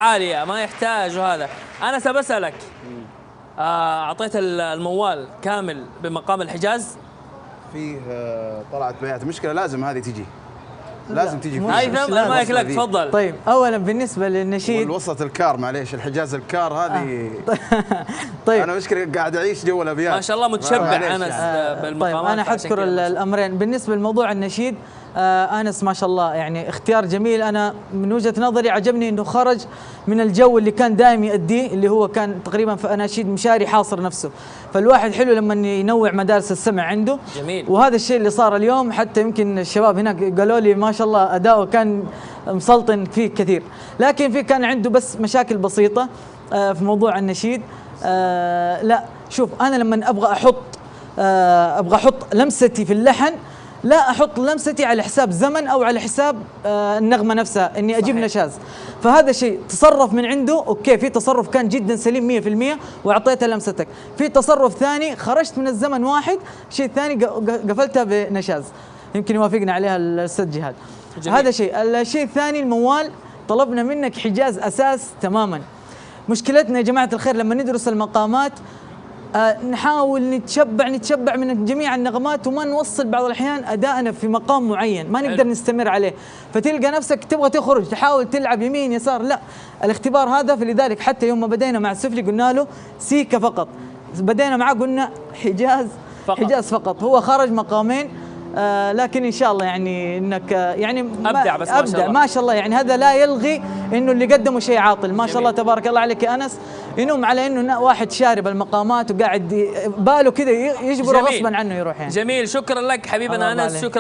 عالية ما يحتاج. وهذا أنا سبسألك، أعطيت الموال كامل بمقام الحجاز؟ فيه طلعت بيانات، المشكلة لازم هذه تجي، لازم تجي. هيثم المايك لك، تفضل. طيب اولا بالنسبه للنشيد وصلت الكار، معليش الحجاز الكار هذه. طيب انا مشكلة قاعد اعيش جو الابيات ما شاء الله متشبع انس بالمقامات. طيب انا حذكر الامرين. بالنسبه لموضوع النشيد، انس ما شاء الله يعني اختيار جميل. انا من وجهه نظري عجبني انه خرج من الجو اللي كان دائم يأديه، اللي هو كان تقريبا في اناشيد مشاري حاصر نفسه. فالواحد حلو لما ينوع مدارس السمع عنده. جميل. وهذا الشيء اللي صار اليوم، حتى يمكن الشباب هناك قالوا لي ما شاء الله اداؤه كان مسلطن فيه كثير، لكن في كان عنده بس مشاكل بسيطه في موضوع النشيد. لا شوف، انا لما ابغى احط لمستي في اللحن، لا احط لمستي على حساب زمن او على حساب النغمه نفسها، اني اجيب نشاز. فهذا شيء تصرف من عنده، اوكي، في تصرف كان جدا سليم 100% واعطيته لمستك. في تصرف ثاني خرجت من الزمن واحد، شيء ثاني قفلتها بنشاز. يمكن يوافقنا عليها الاستاذ جهاد. هذا شيء. الشيء الثاني، الموال طلبنا منك حجاز اساس تماما. مشكلتنا يا جماعه الخير لما ندرس المقامات، نحاول نتشبع من جميع النغمات وما نوصل بعض الأحيان أدائنا في مقام معين، ما نقدر نستمر عليه، فتلقى نفسك تبغى تخرج، تحاول تلعب يمين يسار. لا، الاختبار هذا، فلذلك حتى يوم ما بدينا مع السفلي قلنا له سيكا فقط، بدينا معاه قلنا حجاز فقط. هو خرج مقامين، لكن ان شاء الله يعني انك يعني ابدع. بس ما شاء الله ما شاء الله، يعني هذا لا يلغي انه اللي قدمه شيء عاطل. ما شاء الله تبارك الله عليك يا انس، ينوم على انه واحد شارب المقامات وقاعد باله كذا يجبره غصبا عنه يروح يعني. جميل، شكرا لك حبيبنا انس، شكرا.